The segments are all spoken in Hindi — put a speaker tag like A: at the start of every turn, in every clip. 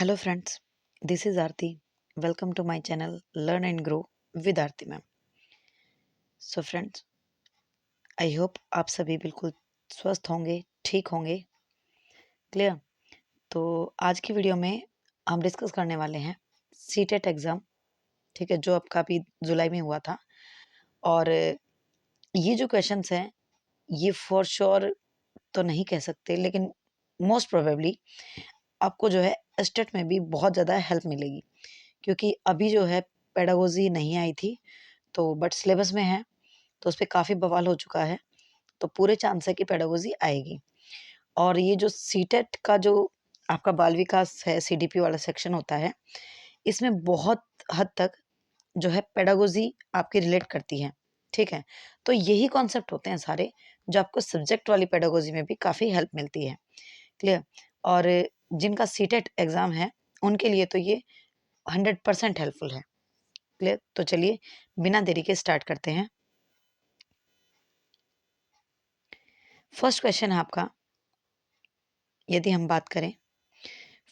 A: Hello friends, this is Aarti. Welcome to my channel Learn and Grow with Aarti ma'am. So friends, I hope आप सभी बिल्कुल स्वस्थ होंगे, ठीक होंगे. क्लियर. तो आज की वीडियो में हम डिस्कस करने वाले हैं सीटेट एग्ज़ाम, ठीक है, जो आपका अभी जुलाई में हुआ था. और ये जो क्वेश्चंस हैं ये फॉर श्योर तो नहीं कह सकते, लेकिन मोस्ट प्रोबेबली आपको जो है स्टेट में भी बहुत ज़्यादा हेल्प मिलेगी, क्योंकि अभी जो है पेडागोजी नहीं आई थी, तो बट सिलेबस में है, तो उस पे काफ़ी बवाल हो चुका है. तो पूरे चांस है कि पेडागोजी आएगी. और ये जो सीटेट का जो आपका बाल विकास है, सीडीपी वाला सेक्शन होता है, इसमें बहुत हद तक जो है पेडागोजी आपकी रिलेट करती है. ठीक है, तो यही कॉन्सेप्ट होते हैं सारे जो आपको सब्जेक्ट वाली पेडागोजी में भी काफ़ी हेल्प मिलती है. क्लियर. और जिनका सीटेट एग्ज़ाम है उनके लिए तो ये 100% हेल्पफुल है. क्लियर. तो चलिए बिना देरी के स्टार्ट करते हैं. फर्स्ट क्वेश्चन है आपका, यदि हम बात करें,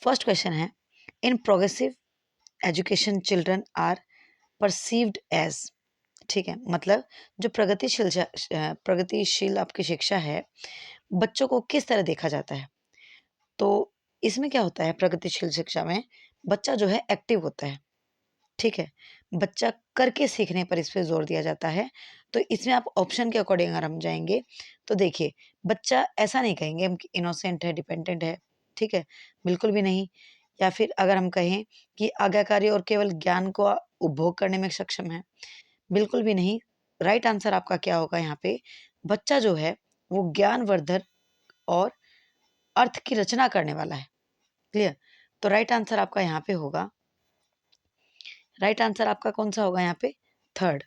A: फर्स्ट क्वेश्चन है, in progressive education children are perceived as. ठीक है, मतलब जो प्रगतिशील आपकी शिक्षा है, बच्चों को किस तरह देखा जाता है. तो इसमें क्या होता है, प्रगतिशील शिक्षा में बच्चा जो है एक्टिव होता है. ठीक है, बच्चा करके सीखने पर इस पे जोर दिया जाता है. तो इसमें आप ऑप्शन के अकॉर्डिंग अगर हम जाएंगे तो देखिए, बच्चा ऐसा नहीं कहेंगे हम कि इनोसेंट है, डिपेंडेंट है. ठीक है, बिल्कुल भी नहीं. या फिर अगर हम कहें कि आज्ञाकारी और केवल ज्ञान को उपभोग करने में सक्षम है, बिल्कुल भी नहीं. राइट आंसर आपका क्या होगा यहाँ पे, बच्चा जो है वो ज्ञानवर्धक और अर्थ की रचना करने वाला है. क्लियर. तो राइट आंसर आपका यहाँ पे होगा, राइट आंसर आपका कौन सा होगा यहाँ पे, थर्ड.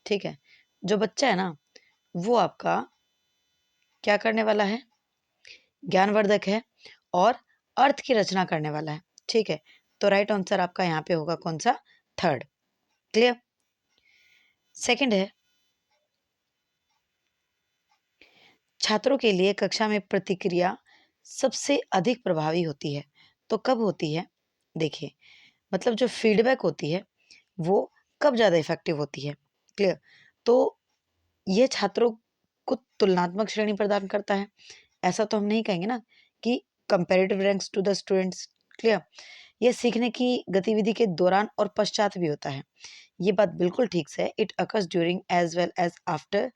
A: ठीक है, जो बच्चा है ना वो आपका क्या करने वाला है, ज्ञानवर्धक है और अर्थ की रचना करने वाला है. ठीक है, तो राइट आंसर आपका यहाँ पे होगा कौन सा, थर्ड. क्लियर. सेकंड है, छात्रों के लिए कक्षा में प्रतिक्रिया सबसे अधिक प्रभावी होती है. तो कब होती है, देखिए, मतलब जो फीडबैक होती है वो कब ज़्यादा इफेक्टिव होती है. क्लियर. तो ये छात्रों को तुलनात्मक श्रेणी प्रदान करता है. ऐसा तो हम नहीं कहेंगे ना कि comparative ranks to the students. Clear. ये सीखने की गतिविधि के दौरान और पश्चात भी होता है. ये बात बिल्कुल ठीक से है. It occurs during as well as after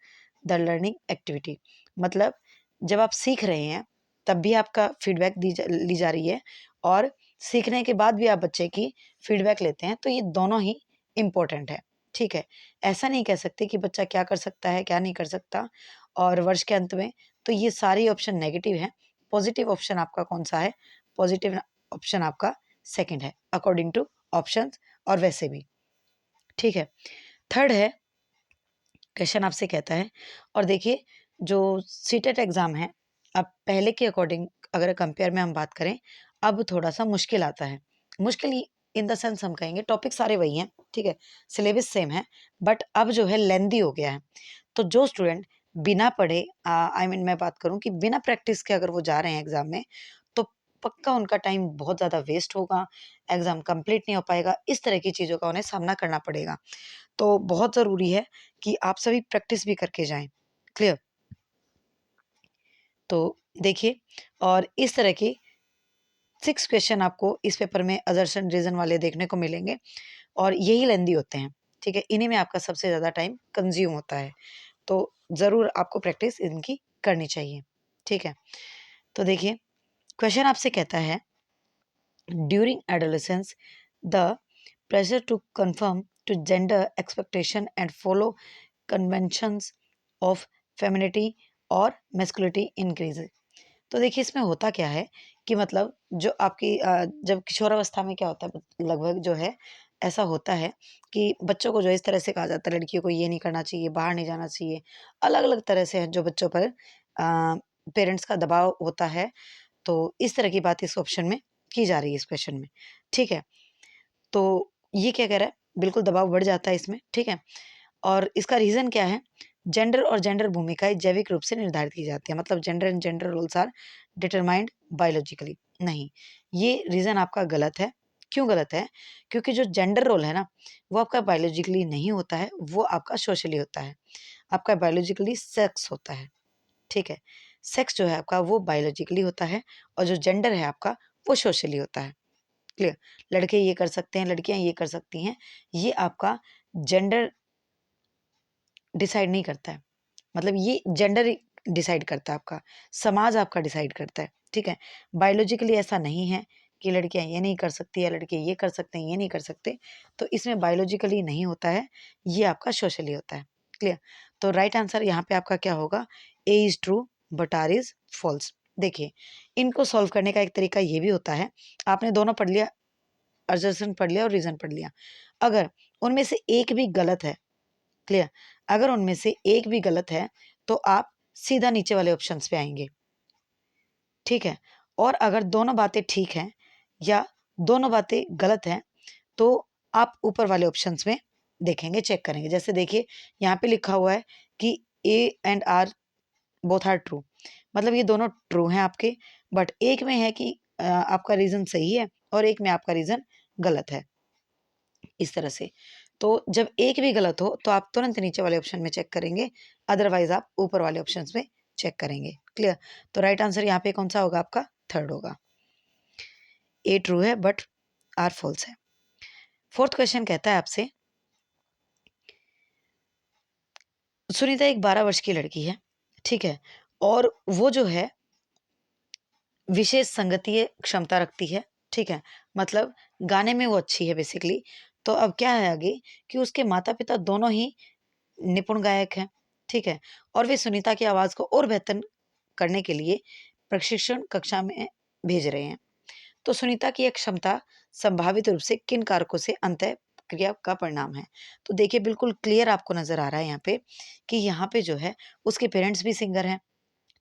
A: the learning activity. मतलब जब आप सीख रहे हैं तब भी आपका फीडबैक ली जा रही है, और सीखने के बाद भी आप बच्चे की फीडबैक लेते हैं. तो ये दोनों ही इम्पोर्टेंट है. ठीक है, ऐसा नहीं कह सकते कि बच्चा क्या कर सकता है, क्या नहीं कर सकता, और वर्ष के अंत में. तो ये सारी ऑप्शन नेगेटिव है. पॉजिटिव ऑप्शन आपका कौन सा है, पॉजिटिव ऑप्शन आपका सेकंड है अकॉर्डिंग टू ऑप्शंस, और वैसे भी. ठीक है, थर्ड है, क्वेश्चन आपसे कहता है, और देखिए जो सीटेट एग्ज़ाम है, अब पहले के अकॉर्डिंग अगर कंपेयर में हम बात करें, अब थोड़ा सा मुश्किल आता है. मुश्किल इन द सेंस हम कहेंगे टॉपिक सारे वही हैं. ठीक है, सिलेबस सेम है, बट अब जो है लेंदी हो गया है. तो जो स्टूडेंट बिना पढ़े, आई मीन मैं बात करूं कि बिना प्रैक्टिस के अगर वो जा रहे हैं एग्ज़ाम में, तो पक्का उनका टाइम बहुत ज़्यादा वेस्ट होगा, एग्ज़ाम कंप्लीट नहीं हो पाएगा. इस तरह की चीज़ों का उन्हें सामना करना पड़ेगा. तो बहुत ज़रूरी है कि आप सभी प्रैक्टिस भी करके जाएं. क्लियर. तो देखिए, और इस तरह की 6 क्वेश्चन आपको इस पेपर में असर्शन रीजन वाले देखने को मिलेंगे, और यही लेंदी होते हैं. ठीक है, इन्हीं में आपका सबसे ज़्यादा टाइम कंज्यूम होता है. तो ज़रूर आपको प्रैक्टिस इनकी करनी चाहिए. ठीक है, तो देखिए क्वेश्चन आपसे कहता है, during adolescence the pressure to conform to gender expectation and follow conventions of femininity और masculinity increases. तो देखिए इसमें होता क्या है कि मतलब जो आपकी जब किशोरावस्था में क्या होता है, लगभग जो है ऐसा होता है कि बच्चों को जो इस तरह से कहा जाता है, लड़कियों को ये नहीं करना चाहिए, बाहर नहीं जाना चाहिए, अलग अलग तरह से जो बच्चों पर पेरेंट्स का दबाव होता है. तो इस तरह की बात इस ऑप्शन में की जा रही है, इस क्वेश्चन में. ठीक है, तो ये क्या कह रहा है, बिल्कुल दबाव बढ़ जाता है इसमें. ठीक है, और इसका रीज़न क्या है, जेंडर और जेंडर भूमिकाएं जैविक रूप से निर्धारित की जाती है. मतलब gender and gender roles are determined biologically. नहीं, ये रीज़न आपका गलत है। क्यों गलत है? क्योंकि जो जेंडर रोल है ना, वो आपका बायोलॉजिकली नहीं होता है, वो आपका सोशली होता है। आपका बायोलॉजिकली सेक्स होता है, ठीक है? सेक्स जो है आपका वो बायोलॉजिकली होता है और जो जेंडर है आपका वो सोशली होता है। क्लियर? लड़के ये कर सकते हैं, लड़कियाँ ये कर सकती हैं, ये आपका जेंडर डिसाइड नहीं करता है। मतलब ये जेंडर डिसाइड करता है आपका, समाज आपका डिसाइड करता है, ठीक है? बायोलॉजिकली ऐसा नहीं है कि लड़कियाँ ये नहीं कर सकती या लड़के ये कर सकते हैं, ये नहीं कर सकते। तो इसमें बायोलॉजिकली नहीं होता है, ये आपका सोशली होता है। क्लियर? तो राइट आंसर यहाँ पे आपका क्या होगा? A is true but R is false. देखिए, इनको सॉल्व करने का एक तरीका ये भी होता है, आपने दोनों पढ़ लिया, असर्शन पढ़ लिया और रीज़न पढ़ लिया। अगर उनमें से एक भी गलत है, क्लियर? अगर उनमें से एक भी गलत है, तो आप सीधा नीचे वाले ऑप्शंस पे आएँगे, ठीक है? और अगर दोनों बातें ठीक हैं या दोनों बातें गलत हैं, तो आप ऊपर वाले ऑप्शंस में देखेंगे, चेक करेंगे। जैसे देखिए, यहाँ पे लिखा हुआ है कि A and R both are true, मतलब ये दोनों ट्रू हैं आपके, बट एक में है कि आपका रीज़न सही है और एक में आपका रीज़न गलत है, इस तरह से। तो जब एक भी गलत हो, तो आप तुरंत नीचे वाले ऑप्शन में चेक करेंगे, अदरवाइज़ आप ऊपर वाले ऑप्शंस में चेक करेंगे। क्लियर? तो राइट आंसर यहाँ पे कौन-सा होगा आपका? थर्ड होगा। ए ट्रू है बट आर फॉल्स है। फोर्थ क्वेश्चन कहता है आपसे, सुनीता एक 12 वर्ष की लड़की है, ठीक है? और वो जो है विशेष संगीतीय क्षमता रखती है, ठीक है? मतलब गाने में वो अच्छी है बेसिकली। तो अब क्या है आगे कि उसके माता-पिता दोनों ही निपुण गायक हैं, ठीक है? और वे सुनीता की आवाज़ को और बेहतर करने के लिए प्रशिक्षण कक्षा में भेज रहे हैं। तो सुनीता की यह क्षमता संभावित रूप से किन कारकों से अंतःक्रिया का परिणाम है? तो देखिए, बिल्कुल क्लियर आपको नज़र आ रहा है यहाँ पे कि यहाँ पे जो है उसके पेरेंट्स भी सिंगर हैं,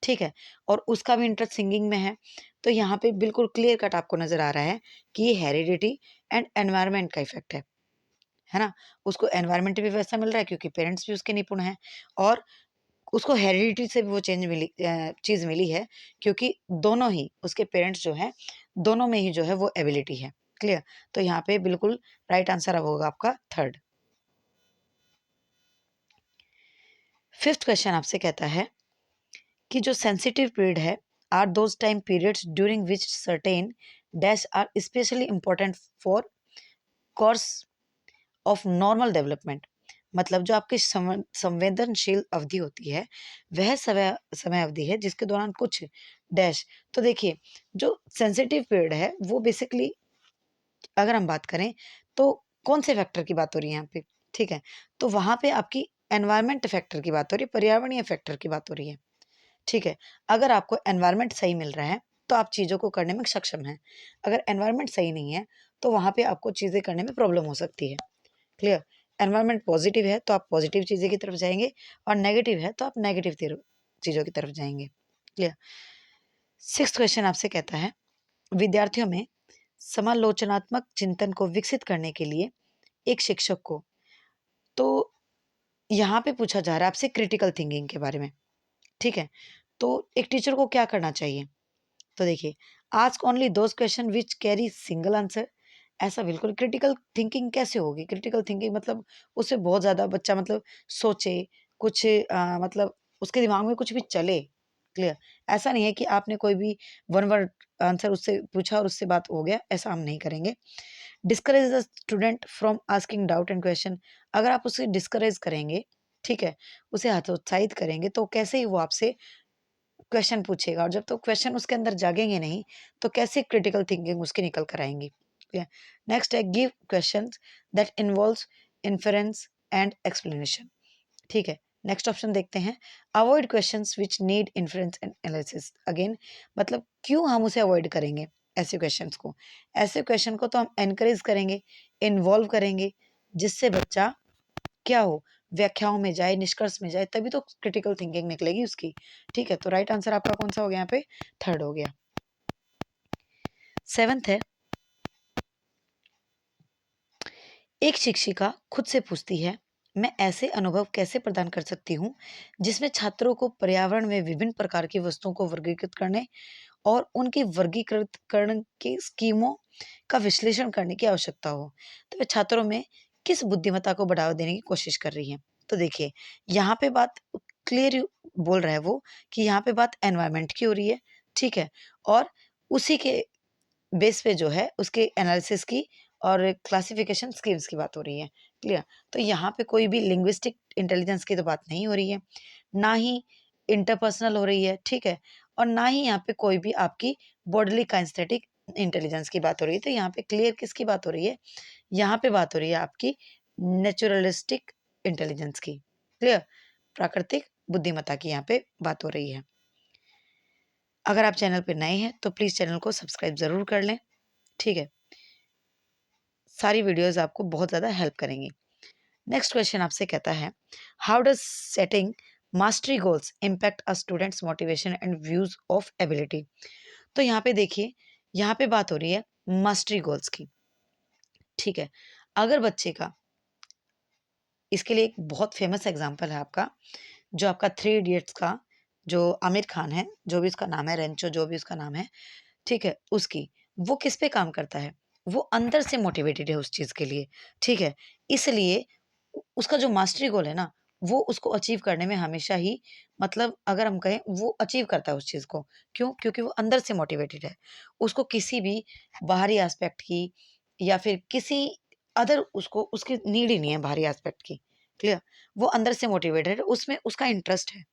A: ठीक है? और उसका भी इंटरेस्ट सिंगिंग में है। तो यहाँ पे बिल्कुल क्लियर कट आपको नज़र आ रहा है कि ये हेरिडिटी एंड एनवायरनमेंट का इफ़ेक्ट है ना? उसको एनवायरनमेंट भी वैसा मिल रहा है क्योंकि पेरेंट्स भी उसके निपुण हैं और उसको हेरिडिटी से भी वो चीज़ मिली है क्योंकि दोनों ही उसके पेरेंट्स जो हैं, दोनों में ही जो है वो एबिलिटी है। क्लियर? तो यहाँ पे बिल्कुल राइट आंसर अब होगा आपका थर्ड। फिफ्थ क्वेश्चन आपसे कहता है कि जो सेंसिटिव पीरियड है are those time periods during which certain dash are specially important for course of normal development. मतलब जो आपकी संवेदनशील अवधि होती है, वह समय समय अवधि है जिसके दौरान कुछ डैश। तो देखिए, जो सेंसिटिव पीरियड है वो बेसिकली अगर हम बात करें तो कौन से फैक्टर की बात हो रही है यहाँ पे, ठीक है? तो वहाँ पे आपकी एनवायरमेंट फैक्टर की बात हो रही है, पर्यावरणीय फैक्टर की बात हो रही है, ठीक है? अगर आपको एनवायरनमेंट सही मिल रहा है, तो आप चीज़ों को करने में सक्षम हैं। अगर एनवायरनमेंट सही नहीं है, तो वहाँ पे आपको चीज़ें करने में प्रॉब्लम हो सकती है। क्लियर? एनवायरनमेंट पॉजिटिव है, तो आप पॉजिटिव चीज़ें की तरफ जाएँगे और नेगेटिव है, तो आप नेगेटिव चीज़ों की तरफ जाएँगे। क्लियर? सिक्स्थ क्वेश्चन आपसे कहता है, विद्यार्थियों में समालोचनात्मक चिंतन को विकसित करने के लिए एक शिक्षक को, तो यहाँ पे पूछा जा रहा है आपसे क्रिटिकल थिंकिंग के बारे में, ठीक है? तो एक टीचर को क्या करना चाहिए? तो देखिए, ask only those question which carry single answer. ऐसा बिल्कुल क्रिटिकल थिंकिंग कैसे होगी? क्रिटिकल थिंकिंग मतलब उससे बहुत ज़्यादा बच्चा मतलब सोचे, कुछ मतलब उसके दिमाग में कुछ भी चले, क्लियर? ऐसा नहीं है कि आपने कोई भी वन वर्ड आंसर उससे पूछा और उससे बात हो गया, ऐसा हम नहीं करेंगे। Discourage the student from asking doubt and question. अगर आप उसे डिस्करेज करेंगे, ठीक है? उसे हतोत्साहित करेंगे, तो कैसे ही वो आपसे क्वेश्चन पूछेगा और जब तक क्वेश्चन उसके अंदर जागेंगे नहीं, तो कैसे क्रिटिकल थिंकिंग उसकी निकल कर आएँगी? ठीक है? नेक्स्ट है give questions that involves inference and explanation. ठीक है? नेक्स्ट ऑप्शन देखते हैं, avoid questions which need inference and analysis. Again मतलब क्यों हम उसे अवॉइड करेंगे ऐसे क्वेश्चंस को? ऐसे क्वेश्चन को तो हम एनकरेज करेंगे, इन्वॉल्व करेंगे, जिससे बच्चा क्या हो, व्याख्याओं में जाए, निष्कर्ष में जाए, तभी तो क्रिटिकल थिंकिंग निकलेगी उसकी। ठीक है? तो राइट आंसर आपका कौन-सा हो गया यहाँ पे? थर्ड हो गया। सेवंथ है, एक शिक्षिका खुद से पूछती है, मैं ऐसे अनुभव कैसे प्रदान कर सकती हूँ, जिसमें छात्रों को पर्यावरण में विभिन्न प्रकार की वस्तुओं को वर्गीकृत करने और उनकी वर्गीकृतकरण की स्कीमों का विश्लेषण करने की आवश्यकता हो, तो वे छात्रों में किस बुद्धिमत्ता को बढ़ावा देने की कोशिश कर रही है। तो देखिए, यहाँ पे बात क्लियर बोल रहा है वो कि यहाँ पे बात एनवायरनमेंट की हो रही है, ठीक है, और उसी के बेस पे जो है उसके एनालिसिस की और क्लासिफिकेशन स्कीम्स की बात हो रही है। क्लियर? तो यहाँ पे कोई भी लिंग्विस्टिक इंटेलिजेंस की तो बात नहीं हो रही है, ना ही इंटरपर्सनल हो रही है, ठीक है, और ना ही यहाँ पे कोई भी आपकी बॉडीली काइनेस्थेटिक इंटेलिजेंस की बात हो रही है। तो यहाँ पे क्लियर किसकी बात हो रही है? यहाँ पे बात हो रही है आपकी नेचुरलिस्टिक इंटेलिजेंस की। क्लियर? प्राकृतिक बुद्धिमत्ता की यहाँ पे बात हो रही है। अगर आप चैनल पे नए हैं तो प्लीज़ चैनल को सब्सक्राइब ज़रूर कर लें, ठीक है। सारी वीडियोस आपको बहुत ज़्यादा हेल्प करेंगी। नेक्स्ट क्वेश्चन आपसे कहता है, how does setting mastery goals impact a students motivation and views of ability. तो यहाँ पे देखिए, यहाँ पे बात हो रही है मास्टरी गोल्स की, ठीक है। अगर बच्चे का, इसके लिए एक बहुत फेमस एग्जांपल है आपका, जो आपका थ्री इडियट्स का जो आमिर खान है, जो भी उसका नाम है, रेंचो जो भी उसका नाम है, ठीक है, उसकी, वो किस पे काम करता है? वो अंदर से मोटिवेटेड है उस चीज़ के लिए, ठीक है? इसलिए उसका जो मास्टरी गोल है ना, वो उसको अचीव करने में हमेशा ही, मतलब अगर हम कहें, वो अचीव करता है उस चीज़ को। क्यों? क्योंकि वो अंदर से मोटिवेटेड है। उसको किसी भी बाहरी एस्पेक्ट की या फिर किसी अदर उसको उसकी नीड ही नहीं है बाहरी एस्पेक्ट की। क्लियर? वो अंदर से मोटिवेटेड है, उसमें उसका इंटरेस्ट है।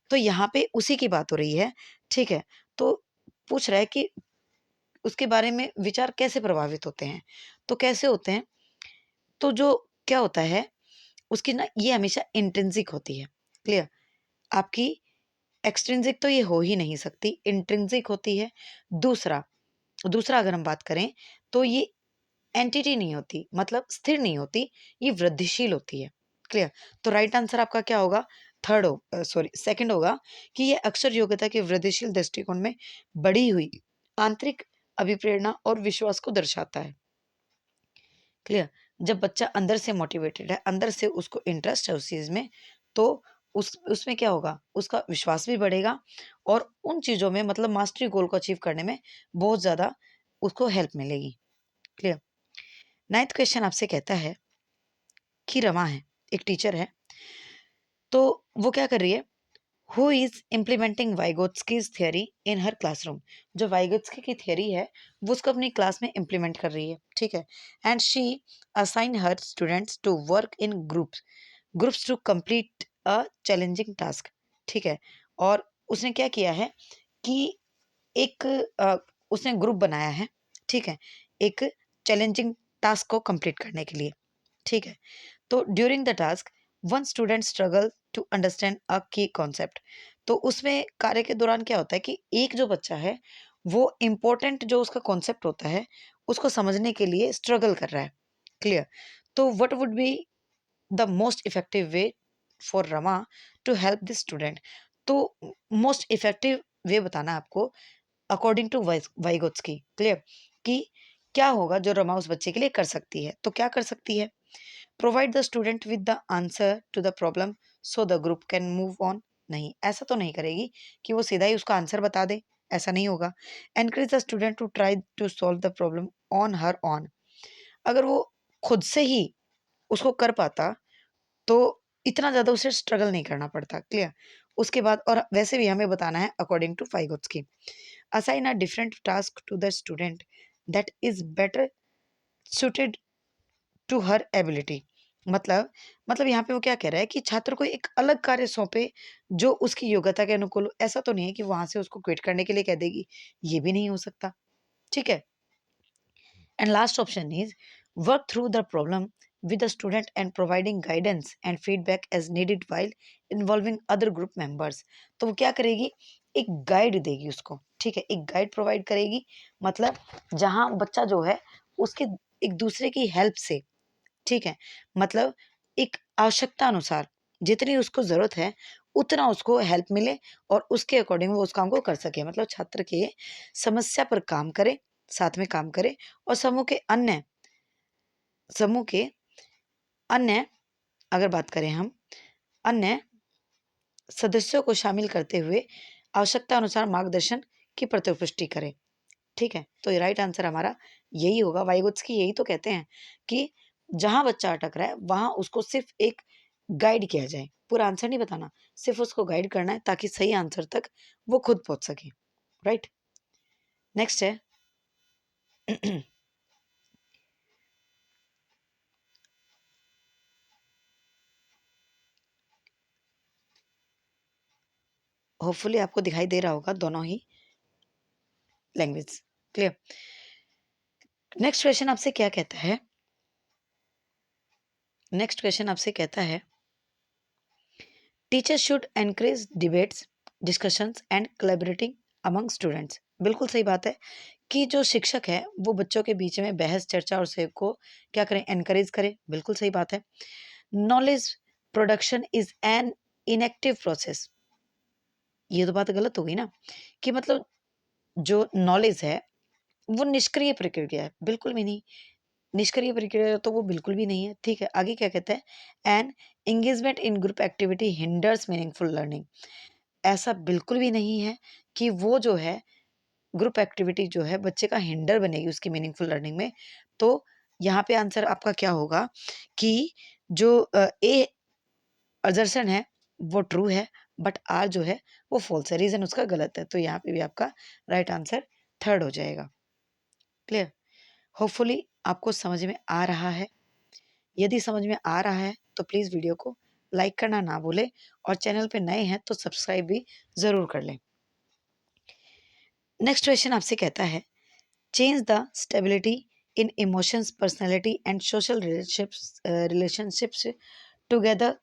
A: तो यहाँ पे उसी की बात हो रही है, ठीक है? तो पूछ रहा है कि उसके बारे में विचार कैसे प्रभावित होते हैं? तो कैसे होते हैं? तो जो क्या होता है, उसकी ना ये हमेशा इंट्रिंसिक होती है। क्लियर? आपकी एक्सट्रिंसिक तो ये हो ही नहीं सकती, इंट्रिंसिक होती है। दूसरा दूसरा अगर हम बात करें तो ये एंटिटी नहीं होती, मतलब स्थिर नहीं होती, ये वृद्धिशील होती है। क्लियर? तो राइट आंसर आपका क्या होगा? सेकंड होगा कि ये अक्सर योग्यता के वृद्धिशील दृष्टिकोण में बढ़ी हुई आंतरिक अभिप्रेरणा और विश्वास को दर्शाता है। क्लियर? जब बच्चा अंदर से मोटिवेटेड है, अंदर से उसको इंटरेस्ट है उस चीज़ में, तो उसमें क्या होगा? उसका विश्वास भी बढ़ेगा और उन चीज़ों में, मतलब मास्टरी गोल को अचीव करने में बहुत ज़्यादा उसको हेल्प मिलेगी। क्लियर? 9th क्वेश्चन आपसे कहता है कि रमा है, एक टीचर है, तो वो क्या कर रही है? Who is implementing Vygotsky's theory in her classroom. जो वाइगोत्स्की की थियरी है, वो उसको अपनी क्लास में इम्प्लीमेंट कर रही है, ठीक है? And she assign her students to work in groups to complete a challenging task, ठीक है? और उसने क्या किया है कि एक उसने ग्रुप बनाया है, ठीक है? एक चैलेंजिंग टास्क को कंप्लीट करने के लिए, ठीक है? तो during the task one student struggle to understand a key concept. तो उसमें कार्य के दौरान क्या होता है कि एक जो बच्चा है, वो इम्पोर्टेंट जो उसका कॉन्सेप्ट होता है, उसको समझने के लिए स्ट्रगल कर रहा है। क्लियर? तो what would be the most effective way for Rama to help this student. तो मोस्ट इफेक्टिव वे बताना है आपको अकॉर्डिंग टू वाइगोत्स्की। क्लियर? कि क्या होगा जो रमा उस बच्चे के लिए कर सकती है? तो क्या कर सकती है? Provide the student with the answer to the problem so the group can move on. नहीं, ऐसा तो नहीं करेगी कि वो सीधा ही उसका आंसर बता दे, ऐसा नहीं होगा। Encourage the student to try to solve the problem on her own. अगर वो खुद से ही उसको कर पाता, तो इतना ज़्यादा उसे स्ट्रगल नहीं करना पड़ता। क्लियर? उसके बाद, और वैसे भी हमें बताना है according to Vygotsky, assign a different task to the student that is better suited to her ability. मतलब यहाँ पे वो क्या कह रहा है कि छात्र को एक अलग कार्य सौंपे जो उसकी योग्यता के अनुकूल हो। ऐसा तो नहीं है कि वहां से उसको क्विट करने के लिए कह देगी, ये भी नहीं हो सकता, ठीक है? And last option is work through the problem with the student and providing guidance and feedback as needed while involving other group members। तो वो क्या करेगी? एक गाइड देगी उसको, ठीक है? एक गाइड प्रोवाइड करेगी, मतलब जहां बच्चा जो है उसके एक दूसरे की हेल्प से, ठीक है, मतलब एक आवश्यकता अनुसार जितनी उसको ज़रूरत है, उतना उसको हेल्प मिले और उसके अकॉर्डिंग वो उस काम को कर सके। मतलब छात्र के समस्या पर काम करे, साथ में काम करे, और समूह के अन्य अगर बात करें हम, अन्य सदस्यों को शामिल करते हुए आवश्यकता अनुसार मार्गदर्शन की प्रतिपुष्टि करे। ठीक है, तो राइट आंसर हमारा यही होगा। वाइगोत्स्की यही तो कहते हैं कि जहां बच्चा अटक रहा है वहां उसको सिर्फ एक गाइड किया जाए, पूरा आंसर नहीं बताना, सिर्फ उसको गाइड करना है ताकि सही आंसर तक वो खुद पहुंच सके। राइट, नेक्स्ट है होपफुली आपको दिखाई दे रहा होगा दोनों ही लैंग्वेज। क्लियर। नेक्स्ट क्वेश्चन आपसे क्या कहता है, नेक्स्ट क्वेश्चन आपसे कहता है teacher should encourage debates, discussions and collaborating among students. बिल्कुल सही बात है कि जो शिक्षक है वो बच्चों के बीच में बहस चर्चा और सहयोग को क्या करें, एनकरेज करें। बिल्कुल सही बात है। Knowledge production is an inactive process. ये तो बात गलत हो गई ना, कि मतलब जो नॉलेज है वो निष्क्रिय प्रक्रिया है, बिल्कुल भी नहीं। निष्क्रिय प्रक्रिया तो वो बिल्कुल भी नहीं है। ठीक है, आगे क्या कहता है, an engagement in group activity hinders meaningful learning. ऐसा बिल्कुल भी नहीं है कि वो जो है ग्रुप एक्टिविटी जो है बच्चे का हिंडर बनेगी उसकी मीनिंगफुल लर्निंग में। तो यहाँ पे आंसर आपका क्या होगा कि जो ए असर्शन है वो ट्रू है, बट आर जो है वो फॉल्स है, रीजन उसका गलत है। तो यहाँ पे भी आपका राइट आंसर थर्ड हो जाएगा। क्लियर। होपफुली आपको समझ में आ रहा है। यदि समझ में आ रहा है तो प्लीज वीडियो को लाइक करना ना भूलें और चैनल पे नए हैं तो सब्सक्राइब भी जरूर कर लें। नेक्स्ट क्वेश्चन आपसे कहता है change the stability in emotions, personality and social relationships together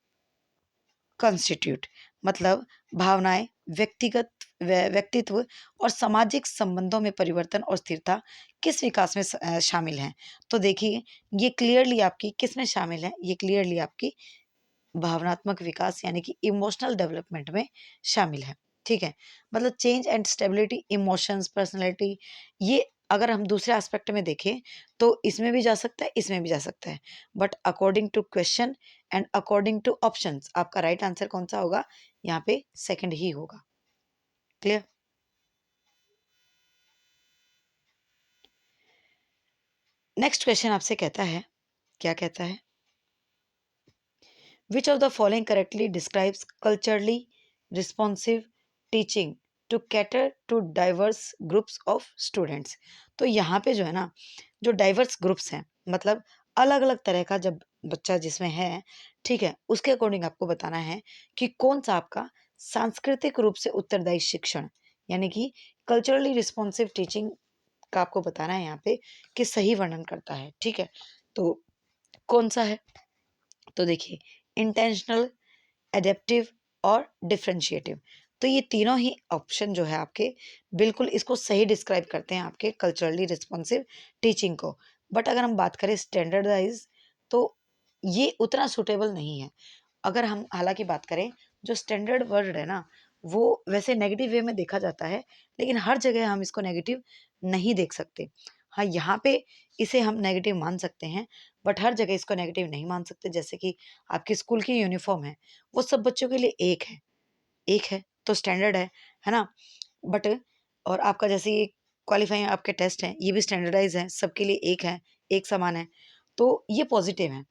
A: constitute. मतलब भावनाएं, व्यक्तिगत व्यक्तित्व और सामाजिक संबंधों में परिवर्तन और स्थिरता किस विकास में शामिल हैं। तो देखिए ये क्लियरली आपकी किस में शामिल है, ये क्लियरली आपकी भावनात्मक विकास यानी कि इमोशनल डेवलपमेंट में शामिल है। ठीक है, मतलब change and stability, emotions, personality, ये अगर हम दूसरे एस्पेक्ट में देखें तो इसमें भी जा सकता है, इसमें भी जा सकता है, but according to question and according to options आपका राइट आंसर कौन सा होगा, यहाँ पे सेकंड ही होगा। क्लियर। नेक्स्ट क्वेश्चन आपसे कहता है, क्या कहता है, Which of the following correctly describes culturally responsive teaching to cater to diverse groups of students? तो यहाँ पे जो है ना, जो डाइवर्स ग्रुप्स हैं मतलब अलग अलग तरह का जब बच्चा जिसमें है, ठीक है, उसके अकॉर्डिंग आपको बताना है कि कौन सा आपका सांस्कृतिक रूप से उत्तरदायी शिक्षण यानी कि कल्चरली रिस्पॉन्सिव टीचिंग का आपको बताना है यहाँ पे कि सही वर्णन करता है। ठीक है, तो कौन सा है, तो देखिए इंटेंशनल, एडेप्टिव और डिफरेंशिएटिव। तो ये तीनों ही ऑप्शन जो है आपके बिल्कुल इसको सही डिस्क्राइब करते हैं आपके कल्चरली रिस्पॉन्सिव टीचिंग को। बट अगर हम बात करें स्टैंडर्डाइज तो ये उतना सुटेबल नहीं है। अगर हम हालांकि बात करें, जो स्टैंडर्ड वर्ड है ना वो वैसे नेगेटिव वे में देखा जाता है, लेकिन हर जगह हम इसको नेगेटिव नहीं देख सकते। हाँ, यहाँ पे इसे हम नेगेटिव मान सकते हैं, बट हर जगह इसको नेगेटिव नहीं मान सकते। जैसे कि आपकी स्कूल की यूनिफॉर्म है वो सब बच्चों के लिए एक है, एक है तो स्टैंडर्ड है ना। बट और आपका जैसे ये क्वालिफाइंग आपके टेस्ट हैं ये भी स्टैंडर्डाइज हैं, सबके लिए एक है, एक समान है, तो ये पॉजिटिव है।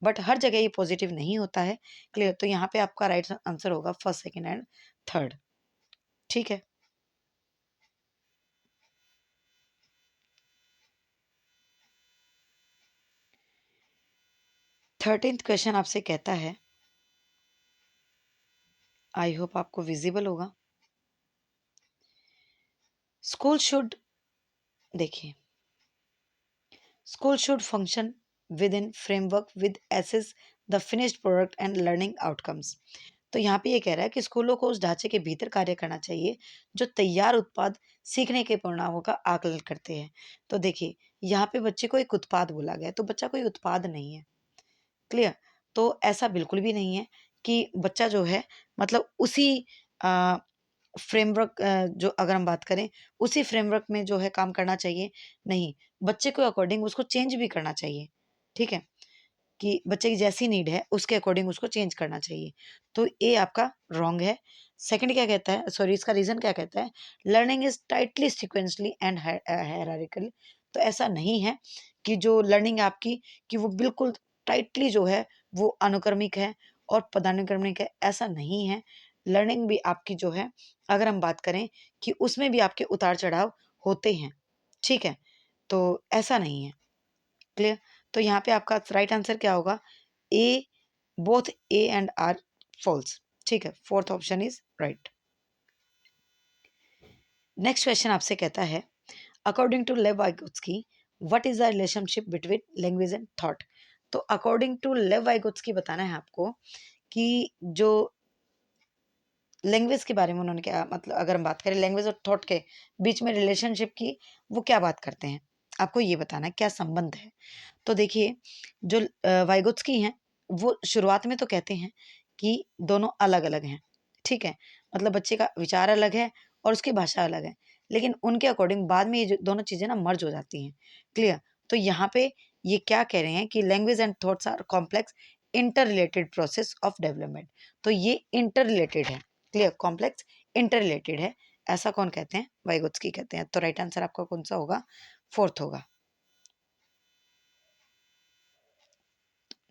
A: बट हर जगह ये पॉजिटिव नहीं होता है। क्लियर। तो यहाँ पे आपका राइट आंसर होगा फर्स्ट, सेकंड एंड थर्ड। ठीक है। 13th क्वेश्चन आपसे कहता है, आई होप आपको विजिबल होगा। स्कूल शुड, देखिए, school should function within framework with assess the finished product and learning outcomes. तो यहाँ पे ये कह रहा है कि स्कूलों को उस ढांचे के भीतर कार्य करना चाहिए जो तैयार उत्पाद सीखने के परिणामों का आकलन करते हैं। तो देखिए यहाँ पे बच्चे को एक उत्पाद बोला गया है, तो बच्चा कोई उत्पाद नहीं है। क्लियर। तो ऐसा बिल्कुल भी नहीं है कि बच्चा जो है मतलब उसी फ्रेमवर्क जो अगर हम बात करें उसी फ्रेमवर्क में जो है काम करना चाहिए, नहीं, बच्चे को अकॉर्डिंग उसको चेंज भी करना चाहिए। ठीक है, कि बच्चे की जैसी नीड है उसके अकॉर्डिंग उसको चेंज करना चाहिए। तो ये आपका रॉन्ग है। सेकंड क्या कहता है, सॉरी इसका रीजन क्या कहता है, learning is tightly sequentially and hierarchically. तो ऐसा नहीं है कि जो लर्निंग है आपकी कि वो बिल्कुल टाइटली जो है वो अनुक्रमिक है और पदानुक्रमिक है, ऐसा नहीं है। लर्निंग भी आपकी जो है अगर हम बात करें कि उसमें भी आपके उतार चढ़ाव होते हैं, ठीक है, तो ऐसा नहीं है। क्लियर। तो यहाँ पे आपका राइट आंसर क्या होगा, A, both A and R false, ठीक है, fourth option is right. Next question आपसे कहता है, according to Lev Vygotsky what is the relationship between language and thought. तो अकॉर्डिंग टू लेव वाइगोत्स्की बताना है आपको कि जो लैंग्वेज के बारे में उन्होंने क्या, मतलब अगर हम बात करें लैंग्वेज और थॉट के बीच में रिलेशनशिप की, वो क्या बात करते हैं, आपको ये बताना है क्या संबंध है। तो देखिए जो वाइगोत्स्की हैं वो शुरुआत में तो कहते हैं कि दोनों अलग अलग हैं, ठीक है, मतलब बच्चे का विचार अलग है और उसकी भाषा अलग है, लेकिन उनके अकॉर्डिंग बाद में ये जो दोनों चीज़ें ना मर्ज हो जाती हैं। क्लियर। तो यहाँ पे ये क्या कह रहे हैं कि language and thoughts are complex interrelated process of development. तो ये इंटर रिलेटेड है, क्लियर, कॉम्प्लेक्स इंटर रिलेटेड है, ऐसा कौन कहते हैं, वाइगोत्स्की कहते हैं। तो राइट आंसर आपका कौन सा होगा, फोर्थ होगा।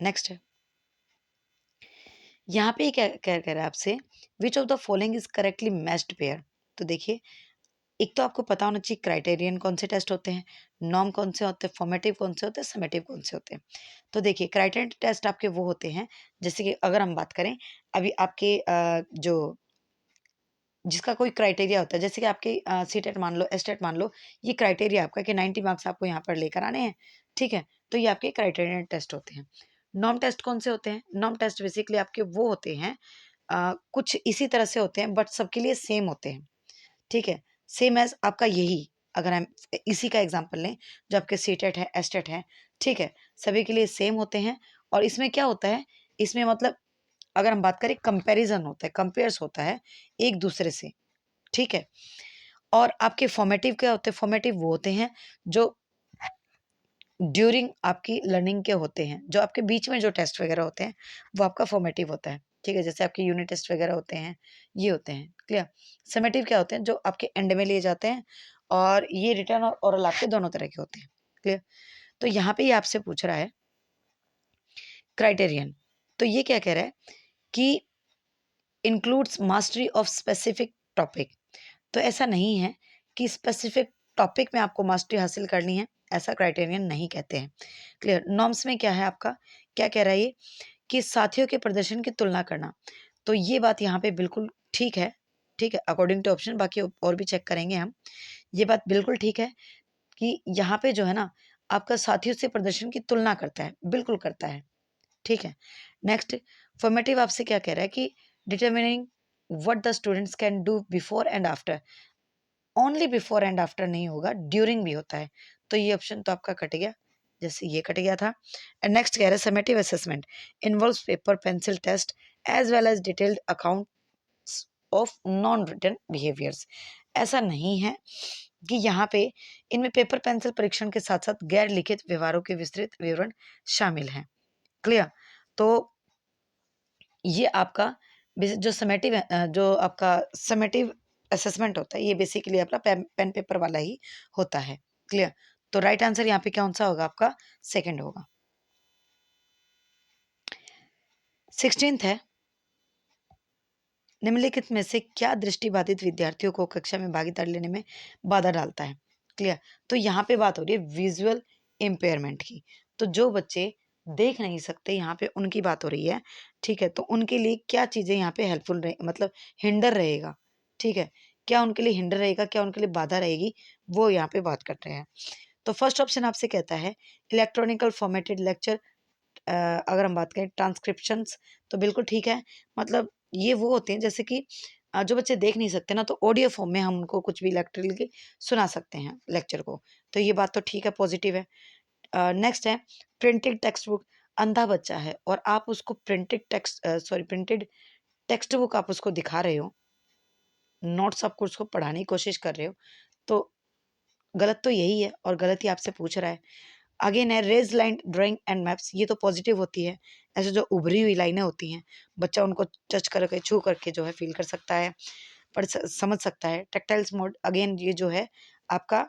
A: नेक्स्ट है, यहाँ पे क्या क्या कह रहा है आपसे, which of the following is correctly matched pair. तो देखिए एक तो आपको पता होना चाहिए क्राइटेरियन कौन से टेस्ट होते हैं, नॉर्म कौन से होते हैं, फॉर्मेटिव कौन से होते हैं, समेटिव कौन से होते हैं। तो देखिए क्राइटेरियन टेस्ट आपके वो होते हैं, जैसे कि अगर हम बात करें अभी आपके जो जिसका कोई क्राइटेरिया होता है, जैसे कि आपके सीटेट मान लो, एस्टेट मान लो, ये क्राइटेरिया आपका कि 90 मार्क्स आपको यहाँ पर लेकर आने हैं, ठीक है, तो ये आपके क्राइटेरियन टेस्ट होते हैं। नॉर्म टेस्ट कौन से होते हैं, नॉर्म टेस्ट बेसिकली आपके वो होते हैं कुछ इसी तरह से होते हैं बट सबके लिए सेम होते हैं, ठीक है, सेम एज आपका यही, अगर हम इसी का एग्जांपल लें जो आपके सीटेट है, एस्टेट है, ठीक है, सभी के लिए सेम होते हैं। और इसमें क्या होता है, इसमें मतलब अगर हम बात करें कंपैरिजन होता है, कंपेयर्स होता है एक दूसरे से, ठीक है। और आपके फॉर्मेटिव क्या होते हैं, फॉर्मेटिव वो होते हैं जो ड्यूरिंग आपकी लर्निंग के होते हैं, जो आपके बीच में जो टेस्ट वगैरह होते हैं वो आपका फॉर्मेटिव होता है, ठीक है, जैसे आपके यूनिट टेस्ट वगैरह होते हैं, ये होते हैं। क्लियर। समेटिव क्या होते हैं, जो आपके एंड में लिए जाते हैं, और ये रिटर्न और ओरल आपके दोनों तरह के होते हैं। क्लियर। तो यहाँ पे ये आपसे पूछ रहा है क्राइटेरियन, तो ये क्या कह रहा है कि includes mastery of specific topic. तो ऐसा नहीं है कि स्पेसिफिक टॉपिक में आपको मास्टरी हासिल करनी है, ऐसा क्राइटेरियन नहीं कहते हैं। क्लियर। नॉर्म्स में क्या है आपका, क्या कह रहा है ये कि साथियों के प्रदर्शन की तुलना करना। तो ये बात यहाँ पे बिल्कुल ठीक है, ठीक है, अकॉर्डिंग टू ऑप्शन, बाकी और भी चेक करेंगे हम। ये बात बिल्कुल ठीक है कि यहाँ पे जो है ना आपका साथियों से प्रदर्शन की तुलना करता है, बिल्कुल करता है, ठीक है। नेक्स्ट, फॉर्मेटिव आपसे क्या कह रहा है कि determining what the students can do before and after. Only before and after नहीं होगा, ड्यूरिंग भी होता है, तो ये ऑप्शन तो आपका कट गया, जैसे ये कट गया था। एंड नेक्स्ट कह रहा है summative assessment involves paper pencil test as well as detailed accounts of non written behaviours. ऐसा नहीं है कि यहाँ पे इनमें पेपर पेंसिल परीक्षण के साथ साथ गैर लिखित व्यवहारों के विस्तृत विवरण शामिल हैं। क्लियर। तो ये आपका जो समेटिव जो आपका समेटिव असेसमेंट होता है, ये बेसिकली आपका पेन पेपर वाला ही होता है। क्लियर। तो राइट आंसर यहाँ पे कौन सा होगा, आपका सेकंड होगा। 16th है, निम्नलिखित में से क्या दृष्टिबाधित विद्यार्थियों को कक्षा में भागीदारी लेने में बाधा डालता है। क्लियर। तो यहाँ पे बात हो रही है विजुअल इम्पेयरमेंट की, तो जो बच्चे देख नहीं सकते यहाँ पे उनकी बात हो रही है, ठीक है, तो उनके लिए क्या चीज़ें यहाँ पे हेल्पफुल रहे, मतलब हिंडर रहेगा, ठीक है, क्या उनके लिए हिंडर रहेगा, क्या उनके लिए बाधा रहेगी, वो यहाँ पे बात कर रहे हैं। तो फर्स्ट ऑप्शन आपसे कहता है इलेक्ट्रॉनिकल फॉर्मेटेड लेक्चर, अगर हम बात करें ट्रांसक्रिप्शंस, तो बिल्कुल ठीक है, मतलब ये वो होते हैं जैसे कि जो बच्चे देख नहीं सकते ना, तो ऑडियो फॉर्म में हम उनको कुछ भी लेक्चर लिख के सुना सकते हैं लेक्चर को, तो ये बात तो ठीक है, पॉजिटिव है। नेक्स्ट है प्रिंटेड टेक्स्ट बुक, अंधा बच्चा है और आप उसको प्रिंटेड टेक्स्ट बुक आप उसको दिखा रहे हो, नोट्स आपको उसको पढ़ाने की कोशिश कर रहे हो, तो गलत तो यही है और गलत ही आपसे पूछ रहा है। अगेन है raised line drawing and maps, ये तो पॉजिटिव होती है, ऐसे जो उभरी हुई लाइनें होती हैं, बच्चा उनको टच करके, छू करके जो है फील कर सकता है, समझ सकता है। टेक्टाइल्स मोड अगेन ये जो है आपका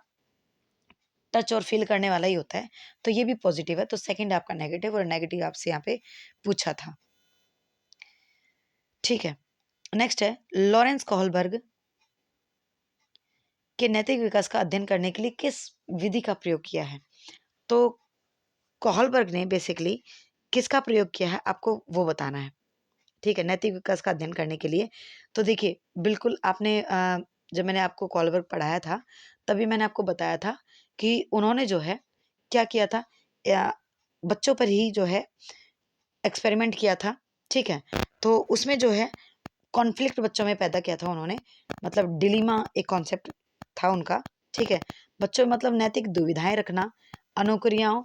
A: टच और फील करने वाला ही होता है, तो ये भी पॉजिटिव है। तो सेकंड आपका नेगेटिव, और नेगेटिव आपसे यहाँ पे पूछा था। ठीक है, नेक्स्ट है लॉरेंस कोहलबर्ग के नैतिक विकास का अध्ययन करने के लिए किस विधि का प्रयोग किया है। तो कोहलबर्ग ने बेसिकली किसका प्रयोग किया है आपको वो बताना है। ठीक है, नैतिक विकास का अध्ययन करने के लिए। तो देखिए बिल्कुल आपने जब मैंने आपको कोहलबर्ग पढ़ाया था तभी मैंने आपको बताया था कि उन्होंने जो है क्या किया था, बच्चों पर ही जो है एक्सपेरिमेंट किया था। ठीक है, तो उसमें जो है कॉन्फ्लिक्ट बच्चों में पैदा किया था उन्होंने, मतलब डिलीमा एक कॉन्सेप्ट था उनका। ठीक है, बच्चों में मतलब नैतिक दुविधाएं रखना, अनुक्रियाओं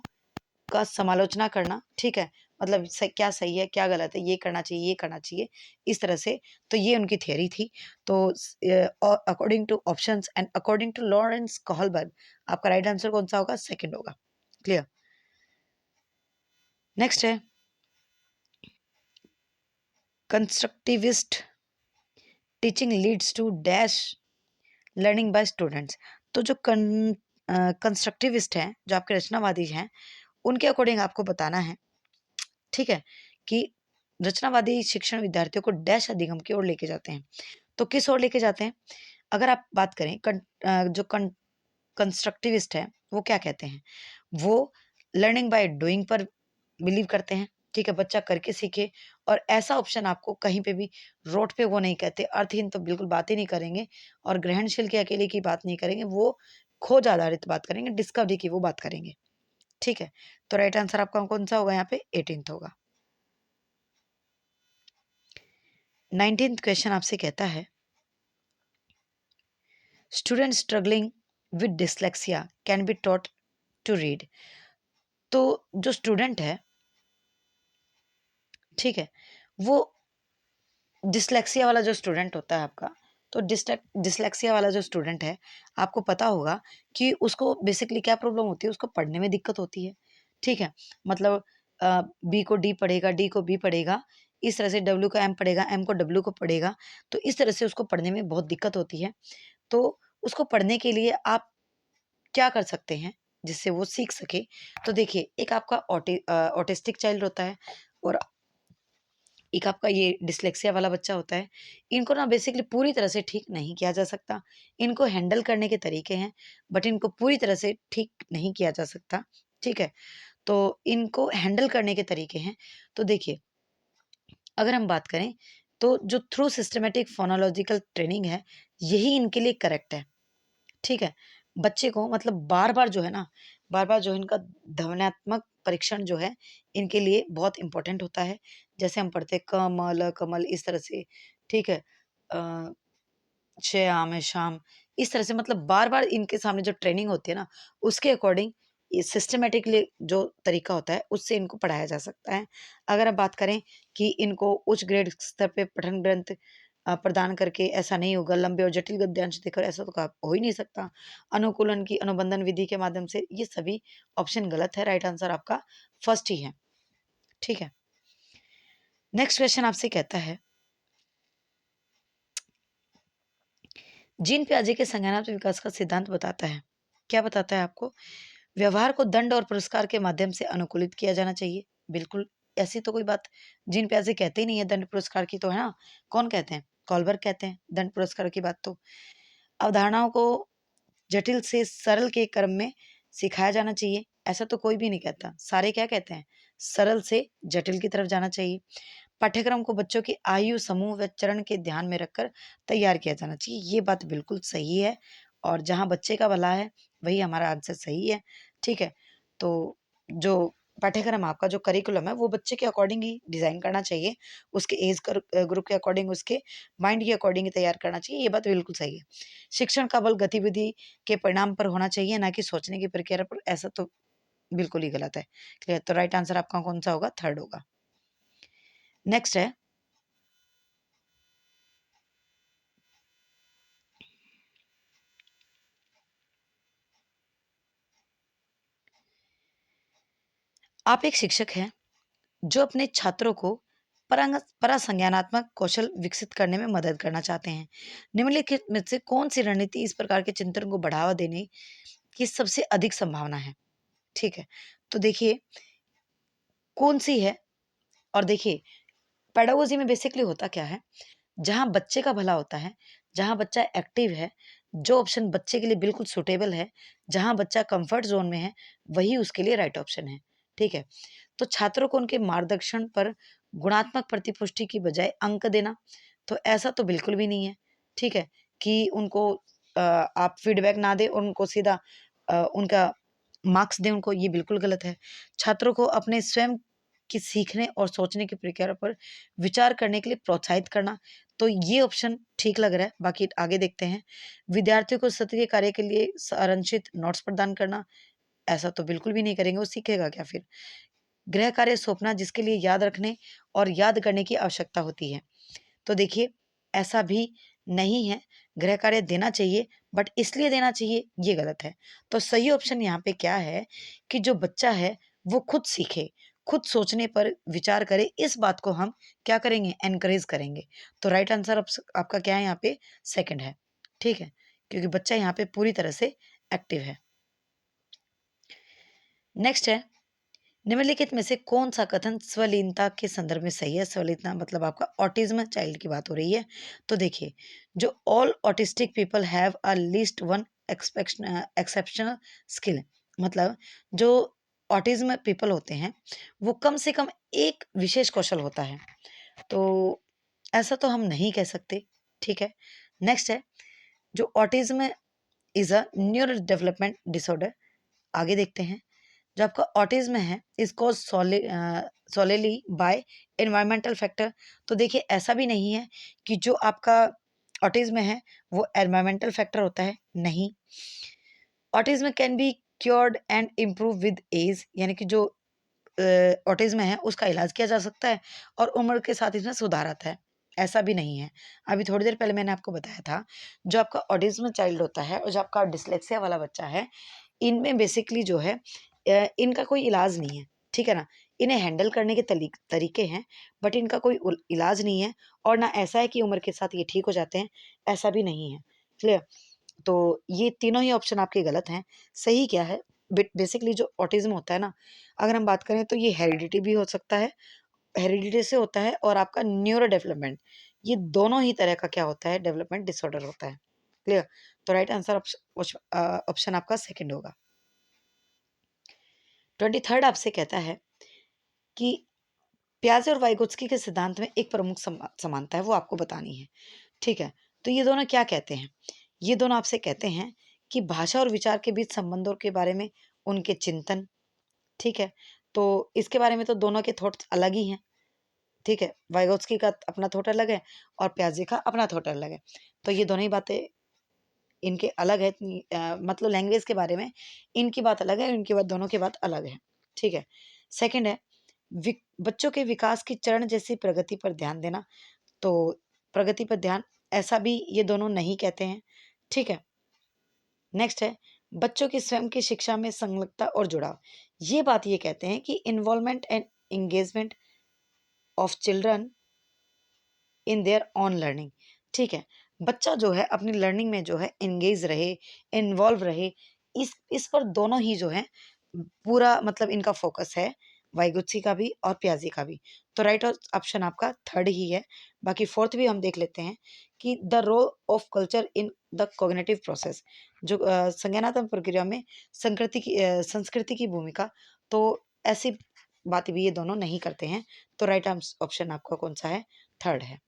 A: का समालोचना करना। ठीक है, मतलब क्या सही है क्या गलत है, ये करना चाहिए ये करना चाहिए, इस तरह से। तो ये उनकी थियरी थी। तो according to options and according to Lawrence Kohlberg आपका राइट आंसर कौन सा होगा, सेकंड होगा। क्लियर। नेक्स्ट है constructivist teaching leads to dash learning by students. तो जो कंस्ट्रक्टिविस्ट हैं, जो आपके रचनावादी हैं, उनके अकॉर्डिंग आपको बताना है। ठीक है, कि रचनावादी शिक्षण विद्यार्थियों को डैश अधिगम की ओर लेके जाते हैं। तो किस ओर लेके जाते हैं, अगर आप बात करें जो कंस्ट्रक्टिविस्ट है वो क्या कहते हैं, वो लर्निंग बाय डूइंग पर बिलीव करते हैं। ठीक है, बच्चा करके सीखे, और ऐसा ऑप्शन आपको कहीं पे भी रोड पे वो नहीं कहते। अर्थहीन तो बिल्कुल बात ही नहीं करेंगे, और ग्रहणशील के अकेले की बात नहीं करेंगे, वो खोज आधारित बात करेंगे, डिस्कवरी की वो बात करेंगे। ठीक है, तो राइट आंसर आपका कौन सा होगा यहाँ पे, 18th होगा। 19th क्वेश्चन आपसे कहता है student struggling with dyslexia can be taught to read. तो जो स्टूडेंट है, ठीक है, वो डिसलेक्सिया वाला जो स्टूडेंट होता है आपका, तो डिसलेक्सिया वाला जो स्टूडेंट है, आपको पता होगा कि उसको बेसिकली क्या प्रॉब्लम होती है, उसको पढ़ने में दिक्कत होती है। ठीक है, मतलब बी को डी पढ़ेगा, डी को बी पढ़ेगा, इस तरह से डब्ल्यू को एम पढ़ेगा, एम को डब्ल्यू को पढ़ेगा, तो इस तरह से उसको पढ़ने में बहुत दिक्कत होती है। तो उसको पढ़ने के लिए आप क्या कर सकते हैं जिससे वो सीख सके। तो देखिए एक आपका ऑटिस्टिक चाइल्ड होता है, और एक आपका ये डिसलेक्सिया वाला बच्चा होता है। इनको ना बेसिकली पूरी तरह से ठीक नहीं किया जा सकता। इनको हैंडल करने के तरीके हैं, बट इनको पूरी तरह से ठीक नहीं किया जा सकता। ठीक है, तो इनको हैंडल करने के तरीके हैं। तो देखिए अगर हम बात करें तो जो थ्रू सिस्टमेटिक फोनोलॉजिकल ट्रेनिंग है, यही इनके लिए करेक्ट है। ठीक है, बच्चे को मतलब बार बार जो है ना, बार बार जो है इनका ध्वन्यात्मक परीक्षण जो है इनके लिए बहुत इंपॉर्टेंट होता है। जैसे हम पढ़ते हैं कमल कमल, इस तरह से। ठीक है, अ, श्याम है शाम, इस तरह से मतलब बार बार इनके सामने जो ट्रेनिंग होती है ना, उसके अकॉर्डिंग ये सिस्टमेटिकली जो तरीका होता है उससे इनको पढ़ाया जा सकता है। अगर आप बात करें कि इनको उच्च ग्रेड स्तर पे पठन ग्रंथ प्रदान करके ऐसा नहीं होगा, लंबे और जटिल गद्यांश देकर ऐसा तो हो ही नहीं सकता। अनुकूलन की अनुबंधन विधि के माध्यम से, ये सभी ऑप्शन गलत है। राइट आंसर आपका फर्स्ट ही है। ठीक है, नेक्स्ट क्वेश्चन आपसे कहता है जीन पियाजे के संज्ञानात्मक विकास का सिद्धांत बताता है। क्या बताता है आपको, व्यवहार को दंड और पुरस्कार के माध्यम से अनुकूलित किया जाना चाहिए। बिल्कुल, ऐसी तो कोई बात जीन पियाजे कहते ही नहीं है दंड पुरस्कार की, तो है ना, कौन कहते हैं, कॉलबर्ग कहते हैं दंड पुरस्कार की बात। तो अवधारणाओं को जटिल से सरल के क्रम में सिखाया जाना चाहिए, ऐसा तो कोई भी नहीं कहता। सारे क्या कहते हैं, सरल से जटिल की तरफ जाना चाहिए। पाठ्यक्रम को बच्चों की आयु समूह व चरण के ध्यान में रखकर तैयार किया जाना चाहिए। ये बात बिल्कुल सही है, और जहाँ बच्चे का भला है वही हमारा आंसर सही है। ठीक है, तो जो पाठ्यक्रम आपका जो करिकुलम है वो बच्चे के अकॉर्डिंग ही डिजाइन करना चाहिए, उसके एज ग्रुप के अकॉर्डिंग, उसके माइंड के अकॉर्डिंग ही तैयार करना चाहिए। ये बात बिल्कुल सही है। शिक्षण का बल गतिविधि के परिणाम पर होना चाहिए, ना कि सोचने की प्रक्रिया पर। ऐसा तो बिल्कुल ही गलत है। क्लियर, तो राइट आंसर आपका कौन सा होगा, थर्ड होगा। नेक्स्ट है आप एक शिक्षक हैं, जो अपने छात्रों को परासंज्ञानात्मक कौशल विकसित करने में मदद करना चाहते हैं। निम्नलिखित में से कौन सी रणनीति इस प्रकार के चिंतन को बढ़ावा देने की सबसे अधिक संभावना है? ठीक है, तो देखिए कौन सी है। और देखिए पेडागोजी में बेसिकली होता क्या है, जहाँ बच्चे का भला होता है, जहाँ बच्चा एक्टिव है, जो ऑप्शन बच्चे के लिए बिल्कुल सूटेबल है, जहाँ बच्चा कंफर्ट जोन में है, वही उसके लिए राइट ऑप्शन है। ठीक है, तो छात्रों को उनके मार्गदर्शन पर गुणात्मक प्रतिपुष्टि की बजाय अंक देना, तो ऐसा तो बिल्कुल भी नहीं है। ठीक है, कि उनको आप फीडबैक ना दें और उनको सीधा उनका मार्क्स दें उनको, ये बिल्कुल गलत है। छात्रों को अपने स्वयं की सीखने और सोचने की प्रक्रिया पर विचार करने के लिए प्रोत्साहित करना, तो ये ऑप्शन ठीक लग रहा है। बाकी आगे देखते हैं। विद्यार्थियों को सत्रीय कार्य के लिए सारांशित नोट्स प्रदान करना, ऐसा तो बिल्कुल भी नहीं करेंगे, वो सीखेगा क्या फिर। गृह कार्य सौंपना जिसके लिए याद रखने और याद करने की आवश्यकता होती है, तो देखिए ऐसा भी नहीं है। गृह कार्य देना चाहिए, बट इसलिए देना चाहिए, ये गलत है। तो सही ऑप्शन यहाँ पे क्या है कि जो बच्चा है वो खुद सीखे, खुद सोचने पर विचार करे, इस बात को हम क्या करेंगे, एनकरेज करेंगे। तो राइट आंसर आपका क्या है यहाँ पे, सेकंड है। ठीक है, क्योंकि बच्चा यहाँ पे पूरी तरह से एक्टिव है। नेक्स्ट है, निम्नलिखित में से कौन सा कथन स्वलीनता के संदर्भ में सही है? स्वलीनता मतलब आपका ऑटिज्म चाइल्ड की बात हो रही है। तो देखिए, जो all autistic people have a least one exceptional skill, मतलब जो ऑटिज्म पीपल होते हैं वो कम से कम एक विशेष कौशल होता है, तो ऐसा तो हम नहीं कह सकते। ठीक है, नेक्स्ट है, जो autism is a neuro development disorder. आगे देखते हैं। जो आपका ऑटिज्म है इसको सोलेली बाय एनवायरमेंटल फैक्टर, तो देखिए ऐसा भी नहीं है कि जो आपका ऑटिज्म है वो एनवायरमेंटल फैक्टर होता है, नहीं। Autism can be cured and improve with age, यानी कि जो ऑटिज्म है उसका इलाज किया जा सकता है और उम्र के साथ इसमें सुधार आता है, ऐसा भी नहीं है। अभी थोड़ी देर पहले मैंने आपको बताया था, जो आपका ऑटिज्म चाइल्ड होता है और जो आपका डिसलेक्सिया वाला बच्चा है, इनमें बेसिकली जो है इनका कोई इलाज नहीं है। ठीक है ना, इन्हें हैंडल करने के तरीके हैं, बट इनका कोई इलाज नहीं है। और ना ऐसा है कि उम्र के साथ ये ठीक हो जाते हैं, ऐसा भी नहीं है। क्लियर, तो ये तीनों ही ऑप्शन आपके गलत हैं। सही क्या है, बेसिकली जो ऑटिज्म होता है ना, अगर हम बात करें तो ये हेरिडिटी भी हो सकता है, हेरिडिटी से होता है, और आपका न्यूरो डेवलपमेंट, ये दोनों ही तरह का क्या होता है, डेवलपमेंट डिसऑर्डर होता है। क्लियर, तो राइट आंसर ऑप्शन आपका सेकंड होगा। 23rd आपसे कहता है कि प्याजे और वाइगोत्स्की के सिद्धांत में एक प्रमुख समानता है, वो आपको बतानी है। ठीक है, तो ये दोनों क्या कहते हैं, ये दोनों आपसे कहते हैं कि भाषा और विचार के बीच संबंधों के बारे में उनके चिंतन। ठीक है, तो इसके बारे में तो दोनों के थॉट्स अलग ही हैं। ठीक है, वाइगोत्स्की का अपना थॉट अलग है और प्याजे का अपना थॉट अलग है, तो ये दोनों ही बातें इनके अलग है। मतलब लैंग्वेज के बारे में इनकी बात अलग है, इनकी बात, दोनों की बात अलग है। ठीक है, सेकंड है, बच्चों के विकास की चरण जैसी प्रगति पर ध्यान देना, तो प्रगति पर ध्यान, ऐसा भी ये दोनों नहीं कहते हैं। ठीक है, नेक्स्ट है, बच्चों की स्वयं की शिक्षा में संलग्नता और जुड़ाव, ये बात ये कहते हैं कि involvement and engagement of children in their on learning. ठीक है, बच्चा जो है अपनी लर्निंग में जो है एंगेज रहे, इन्वॉल्व रहे, इस पर दोनों ही जो है पूरा मतलब इनका फोकस है, वाइगुत्सी का भी और प्याजी का भी। तो राइट ऑप्शन आपका थर्ड ही है। बाकी फोर्थ भी हम देख लेते हैं कि the role of culture in the cognitive process, जो संज्ञानात्मक प्रक्रिया में संस्कृति की भूमिका, तो ऐसी बात भी ये दोनों नहीं करते हैं। तो राइट ऑप्शन आपका कौन सा है, थर्ड है।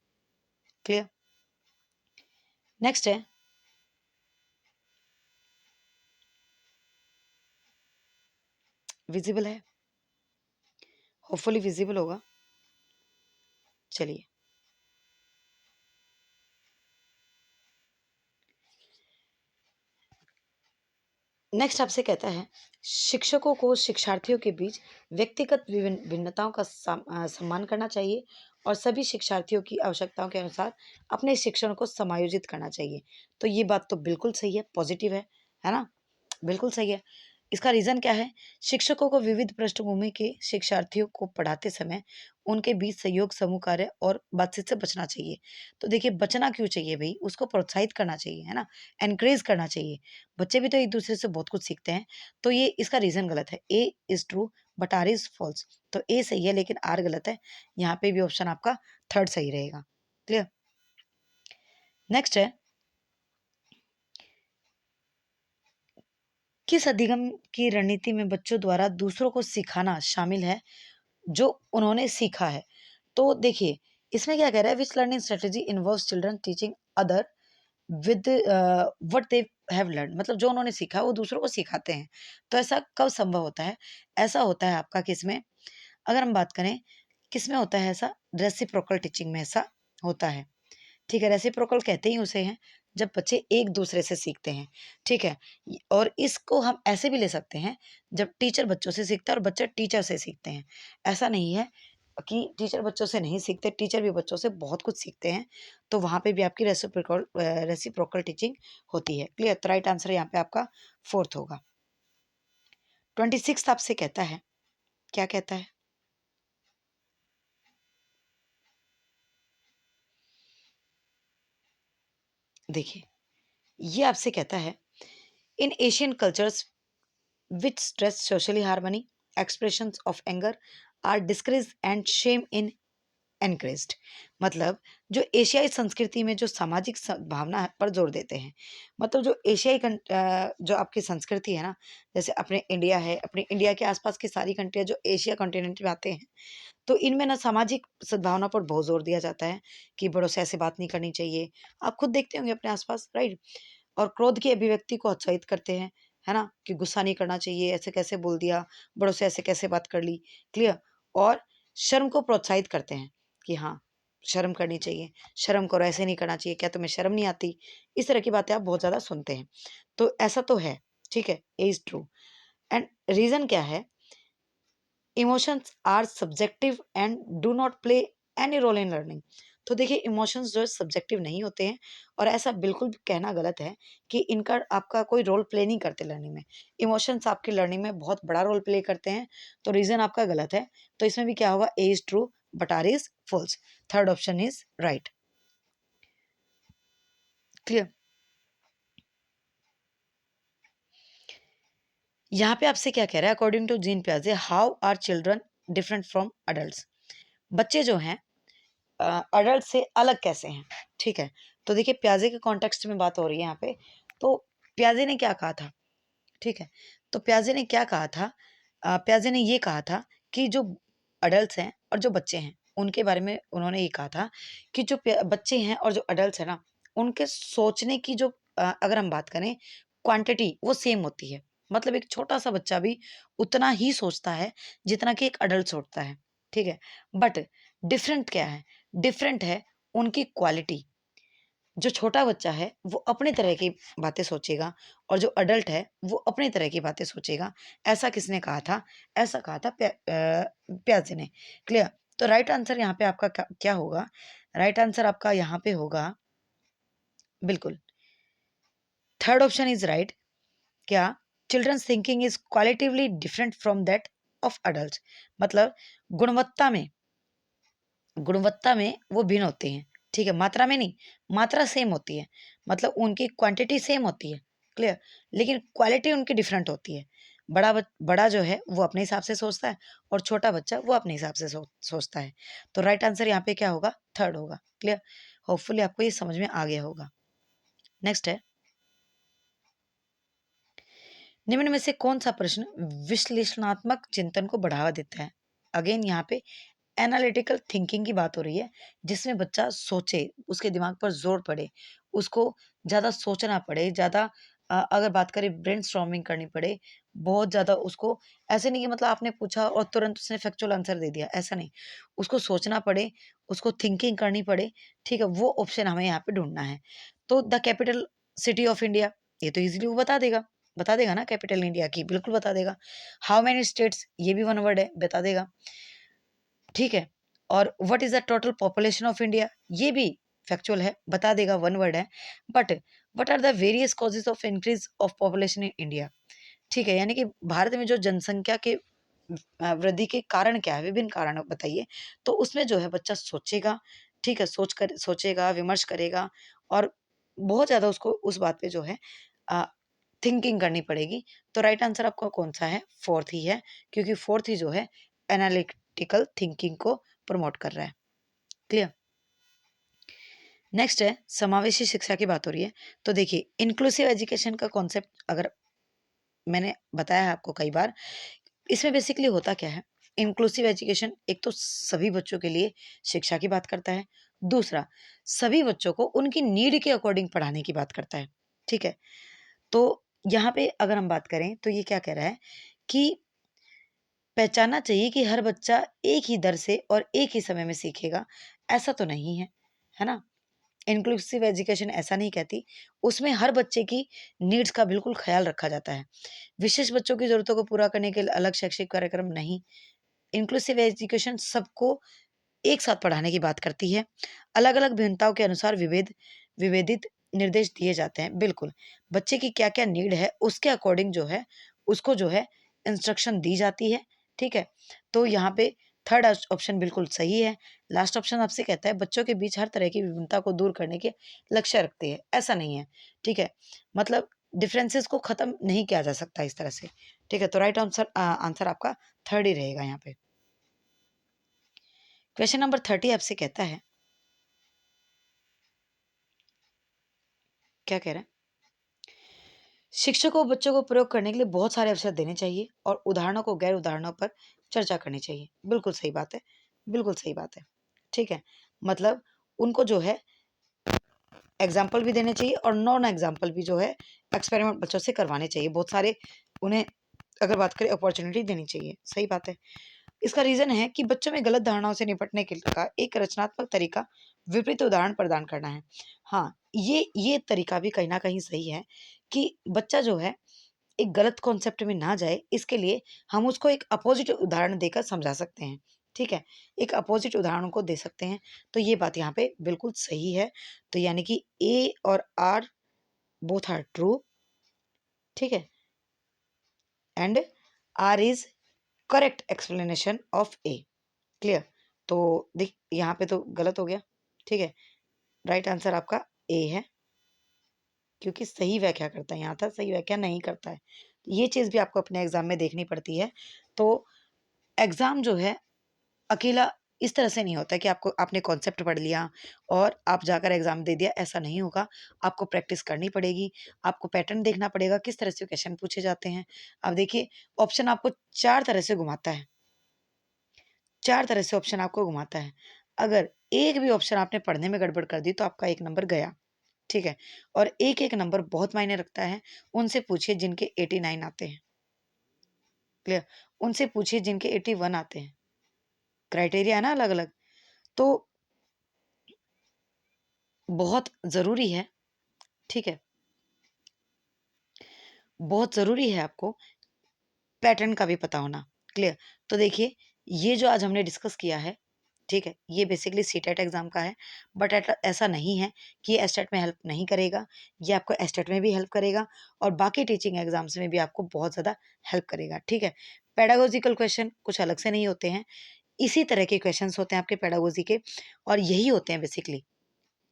A: क्लियर, नेक्स्ट है, विजिबल है, होपफुली विजिबल होगा। चलिए, नेक्स्ट आपसे कहता है, शिक्षकों को शिक्षार्थियों के बीच व्यक्तिगत भिन्नताओं का सम्मान करना चाहिए और सभी शिक्षार्थियों की आवश्यकताओं के अनुसार अपने शिक्षण को समायोजित करना चाहिए। तो ये बात तो बिल्कुल सही है, पॉजिटिव है ना, बिल्कुल सही है। इसका रीज़न क्या है? शिक्षकों को विविध पृष्ठभूमि के शिक्षार्थियों को पढ़ाते समय उनके बीच सहयोग, समूह कार्य और बातचीत से बचना चाहिए। तो देखिए बचना क्यों चाहिए भई? उसको प्रोत्साहित करना चाहिए, है ना? एनकरेज करना चाहिए। बच्चे भी तो एक-दूसरे से बहुत कुछ सीखते हैं। तो ये इसका रीज़न गलत है। A is true but R is false. तो ए सही है लेकिन आर गलत है। यहाँ पे भी ऑप्शन आपका थर्ड सही रहेगा। क्लियर? नेक्स्ट है, किस अधिगम की रणनीति में बच्चों द्वारा दूसरों को सिखाना शामिल है जो उन्होंने सीखा है? तो देखिए, इसमें क्या कह रहा है, which learning strategy involves children teaching other with what they have learned, मतलब जो उन्होंने सीखा है वो दूसरों को सिखाते हैं। तो ऐसा कब संभव होता है? ऐसा होता है आपका किसमें, अगर हम बात करें किसमें होता है ऐसा, रेसिप्रोकल टीचिंग में ऐसा होता है। ठीक है, रेसिप्रोकल कहते ही उसे हैं जब बच्चे एक दूसरे से सीखते हैं। ठीक है, और इसको हम ऐसे भी ले सकते हैं जब टीचर बच्चों से सीखता है और बच्चे टीचर से सीखते हैं। ऐसा नहीं है कि टीचर बच्चों से नहीं सीखते, टीचर भी बच्चों से बहुत कुछ सीखते हैं। तो वहाँ पे भी आपकी रेसिप्रोकल टीचिंग होती है। क्लियर? तो राइट आंसर यहाँ पे आपका फोर्थ होगा। 26 आपसे कहता है, क्या कहता है? देखिए, ये आपसे कहता है, इन Asian cultures which stress socially harmony, expressions of anger are discouraged and shame in encouraged। मतलब जो एशियाई संस्कृति में जो सामाजिक भावना पर जोर देते हैं, मतलब जो एशियाई जो आपकी संस्कृति है ना, जैसे अपने इंडिया है, अपने इंडिया के आसपास की सारी कंट्रियाँ जो एशिया कॉन्टिनेंट में आते हैं, तो इनमें ना सामाजिक सद्भावना पर बहुत जोर दिया जाता है कि बड़ों से ऐसे बात नहीं करनी चाहिए। आप खुद देखते होंगे अपने आसपास, राइट? और क्रोध की अभिव्यक्ति को उत्साहित करते हैं, है ना? कि गुस्सा नहीं करना चाहिए, ऐसे कैसे बोल दिया, बड़ों से ऐसे कैसे बात कर ली, क्लियर? और शर्म को प्रोत्साहित करते हैं कि हाँ, शर्म करनी चाहिए, शर्म करो, ऐसे नहीं करना चाहिए, क्या तुम्हें शर्म नहीं आती? इस तरह की बातें आप बहुत ज़्यादा सुनते हैं। तो ऐसा तो है, ठीक है? A is true. And reason क्या है? Emotions are subjective and do not play any role in learning. तो देखिए इमोशंस जो है सब्जेक्टिव नहीं होते हैं और ऐसा बिल्कुल भी कहना गलत है कि इनका आपका कोई रोल प्ले नहीं करते लर्निंग में। इमोशंस आपकी लर्निंग में बहुत बड़ा रोल प्ले करते हैं। तो रीजन आपका गलत है। तो इसमें भी क्या होगा, A is true but R is false. Third option is right. Clear? यहाँ पे आपसे क्या कह रहा है, अकॉर्डिंग टू जीन प्याजे how are children different from adult. बच्चे जो हैं अडल्ट से अलग कैसे हैं? ठीक है, तो देखिए प्याजे के कॉन्टेक्स्ट में बात हो रही है यहाँ पे। तो प्याजे ने क्या कहा था? ठीक है, तो प्याजे ने क्या कहा था? प्याजे ने ये कहा था कि जो अडल्ट्स हैं और जो बच्चे हैं उनके बारे में उन्होंने ये कहा था कि जो बच्चे हैं और जो अडल्ट्स हैं ना, उनके सोचने की जो अगर हम बात करें क्वांटिटी वो सेम होती है। मतलब एक छोटा सा बच्चा भी उतना ही सोचता है जितना कि एक अडल्ट सोचता है। ठीक है, बट डिफरेंट क्या है? डिफरेंट है उनकी क्वालिटी। जो छोटा बच्चा है वो अपने तरह की बातें सोचेगा और जो अडल्ट है वो अपनी तरह की बातें सोचेगा। ऐसा किसने कहा था? ऐसा कहा था प्याजे ने। क्लियर? तो राइट आंसर यहाँ पे आपका क्या होगा? राइट आंसर आपका यहाँ पे होगा बिल्कुल थर्ड ऑप्शन इज राइट। क्या? Children's thinking is qualitatively different from that of adult. मतलब गुणवत्ता में, गुणवत्ता में वो भिन्न होते हैं। ठीक है, मात्रा में नहीं, मात्रा सेम होती है, मतलब उनकी क्वांटिटी सेम होती है। क्लियर? लेकिन क्वालिटी उनकी डिफरेंट होती है। बड़ा जो है वो अपने हिसाब से सोचता है और छोटा बच्चा वो अपने हिसाब से सोचता है। तो राइट आंसर यहाँ पे क्या होगा? थर्ड होगा। क्लियर? होपफुली आपको ये समझ में आ गया होगा। नेक्स्ट है, निम्न में से कौन सा प्रश्न विश्लेषणात्मक चिंतन को बढ़ावा देता है? अगेन यहाँ पे एनालिटिकल थिंकिंग की बात हो रही है, जिसमें बच्चा सोचे, उसके दिमाग पर जोर पड़े, उसको ज़्यादा सोचना पड़े, ज़्यादा अगर बात करें ब्रेनस्टॉर्मिंग करनी पड़े, बहुत ज़्यादा उसको, ऐसे नहीं कि मतलब आपने पूछा और तुरंत उसने फैक्चुअल आंसर दे दिया, ऐसा नहीं। उसको सोचना पड़े, उसको थिंकिंग करनी पड़े, ठीक है? वो ऑप्शन हमें यहाँ पे ढूँढना है। तो the capital city of India, ये तो ईज़िली वो बता देगा ना कैपिटल इंडिया की, बिल्कुल बता देगा। हाउ मैनी स्टेट्स, ये भी वन वर्ड है, बता देगा। ठीक है, और what is the total population of India, ये भी फैक्चुअल है, बता देगा, वन वर्ड है। But what are the various causes of increase of population in India, ठीक है, यानी कि भारत में जो जनसंख्या के वृद्धि के कारण क्या है, विभिन्न कारण बताइए। तो उसमें जो है बच्चा सोचेगा, ठीक है, सोचेगा, विमर्श करेगा और बहुत ज़्यादा उसको उस बात पे जो है थिंकिंग करनी पड़ेगी। तो राइट आंसर आपका कौन-सा है? फोर्थ ही है, क्योंकि फोर्थ ही जो है एनालिटिकल थिंकिंग को प्रमोट कर रहा है। क्लियर? नेक्स्ट है समावेशी शिक्षा की बात हो रही है। तो देखिए इंक्लूसिव एजुकेशन का कॉन्सेप्ट अगर मैंने बताया है आपको कई बार, इसमें बेसिकली होता क्या है? इंक्लूसिव एजुकेशन एक तो सभी बच्चों के लिए शिक्षा की बात करता है, दूसरा सभी बच्चों को उनकी नीड के अकॉर्डिंग पढ़ाने की बात करता है, ठीक है? तो यहाँ पे अगर हम बात करें तो ये क्या कह रहा है कि पहचानना चाहिए कि हर बच्चा एक ही दर से और एक ही समय में सीखेगा, ऐसा तो नहीं है, है ना? इंक्लूसिव एजुकेशन ऐसा नहीं कहती, उसमें हर बच्चे की नीड्स का बिल्कुल ख़्याल रखा जाता है। विशेष बच्चों की ज़रूरतों को पूरा करने के लिए अलग शैक्षिक कार्यक्रम नहीं, इंक्लूसिव एजुकेशन सबको एक साथ पढ़ाने की बात करती है। अलग-अलग भिन्नताओं के अनुसार विभेदित निर्देश दिए जाते हैं, बिल्कुल। बच्चे की क्या-क्या नीड है, उसके अकॉर्डिंग जो है, उसको जो है इंस्ट्रक्शन दी जाती है, ठीक है? तो यहाँ पे थर्ड ऑप्शन बिल्कुल सही है। लास्ट ऑप्शन आपसे कहता है बच्चों के बीच हर तरह की विभिन्नता को दूर करने के लक्ष्य रखते हैं, ऐसा नहीं है, ठीक है? मतलब डिफरेंसेस को खत्म नहीं किया जा सकता इस तरह से, ठीक है? तो राइट आंसर आपका थर्ड ही रहेगा यहाँ पे। क्वेश्चन नंबर 30 आपसे कहता है, क्या कह रहा है? शिक्षक को बच्चों को प्रयोग करने के लिए बहुत सारे अवसर देने चाहिए और उदाहरणों को गैर उदाहरणों पर चर्चा करनी चाहिए। बिल्कुल सही बात है, बिल्कुल सही बात है, ठीक है? मतलब उनको जो है एग्जाम्पल भी देने चाहिए और नॉन एग्जाम्पल भी जो है एक्सपेरिमेंट बच्चों से करवाने चाहिए। बहुत सारे उन्हें अगर बात करें अपॉर्चुनिटी देनी चाहिए, सही बात है। इसका रीज़न है कि बच्चों में गलत धारणाओं से निपटने के का एक रचनात्मक तरीका विपरीत उदाहरण प्रदान करना है। हाँ, ये तरीका भी कहीं न कहीं सही है कि बच्चा जो है एक गलत कॉन्सेप्ट में ना जाए, इसके लिए हम उसको एक अपोज़िट उदाहरण देकर समझा सकते हैं, ठीक है? एक अपोज़िट उदाहरण को दे सकते हैं, तो ये बात यहाँ पे बिल्कुल सही है। तो यानी कि ए और आर बोथ आर ट्रू, ठीक है? And R is correct explanation of A. Clear? तो देख यहाँ पे तो गलत हो गया, ठीक है? राइट आंसर आपका ए है, क्योंकि सही व्याख्या करता है, यहाँ था सही व्याख्या नहीं करता है। ये चीज़ भी आपको अपने एग्ज़ाम में देखनी पड़ती है। तो एग्ज़ाम जो है अकेला इस तरह से नहीं होता है कि आपने कॉन्सेप्ट पढ़ लिया और आप जाकर एग्ज़ाम दे दिया, ऐसा नहीं होगा। आपको प्रैक्टिस करनी पड़ेगी, आपको पैटर्न देखना पड़ेगा, किस तरह से क्वेश्चन पूछे जाते हैं। अब देखिए ऑप्शन आपको 4 तरह से घुमाता है, 4 तरह से ऑप्शन आपको घुमाता है। अगर एक भी ऑप्शन आपने पढ़ने में गड़बड़ कर दी तो आपका 1 नंबर गया, ठीक है? और एक-एक नंबर बहुत मायने रखता है। उनसे पूछिए जिनके 89 आते हैं, क्लियर? उनसे पूछिए जिनके 81 आते हैं। क्राइटेरिया है ना अलग-अलग। तो बहुत ज़रूरी है, ठीक है? बहुत ज़रूरी है आपको पैटर्न का भी पता होना, क्लियर? तो देखिए, ये जो आज हमने डिस्कस किया है, ठीक है? ये बेसिकली सीटेट एग्ज़ाम का है, बट ऐसा नहीं है कि ये एसटेट में हेल्प नहीं करेगा, ये आपको एसटेट में भी हेल्प करेगा और बाकी टीचिंग एग्ज़ाम्स में भी आपको बहुत ज़्यादा हेल्प करेगा, ठीक है? पेडागोजिकल क्वेश्चन कुछ अलग से नहीं होते हैं, इसी तरह के क्वेश्चन्स होते हैं आपके पेडागोजी के और यही होते हैं बेसिकली,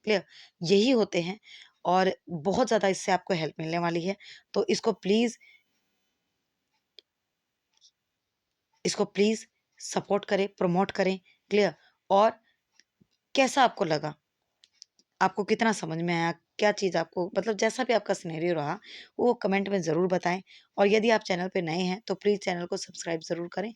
A: क्लियर? यही होते हैं और बहुत ज़्यादा इससे आपको हेल्प मिलने वाली है, तो इसको प्लीज़ सपोर्ट करें, प्रमोट करें, क्लियर? और कैसा आपको लगा? आपको कितना समझ में आया? क्या चीज़ आपको मतलब जैसा भी आपका सिनेरियो रहा, वो कमेंट में ज़रूर बताएँ और यदि आप चैनल पे नए हैं, तो प्लीज़ चैनल को सब्सक्राइब ज़रूर करें।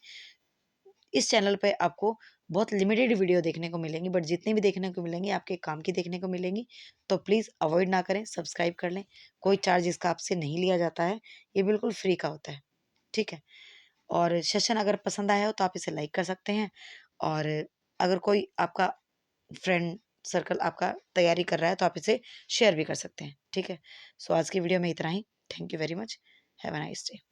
A: इस चैनल पे आपको बहुत लिमिटेड वीडियो देखने को मिलेंगी, बट जितनी भी देखने को मिलेंगी, आपके काम की देखने को मिलेंगी। तो प्लीज़ अवॉइड ना करें, सब्सक्राइब कर लें। कोई चार्ज इसका आपसे नहीं लिया जाता है, ये बिल्कुल फ्री का होता है, ठीक है? और सेशन अगर पसंद आया हो तो आप इसे लाइक कर सकते हैं और अगर कोई आपका फ्रेंड सर्कल आपका तैयारी कर रहा है तो आप इसे शेयर भी कर सकते हैं, ठीक है? सो आज की वीडियो में इतना ही। Thank you very much. Have a nice day.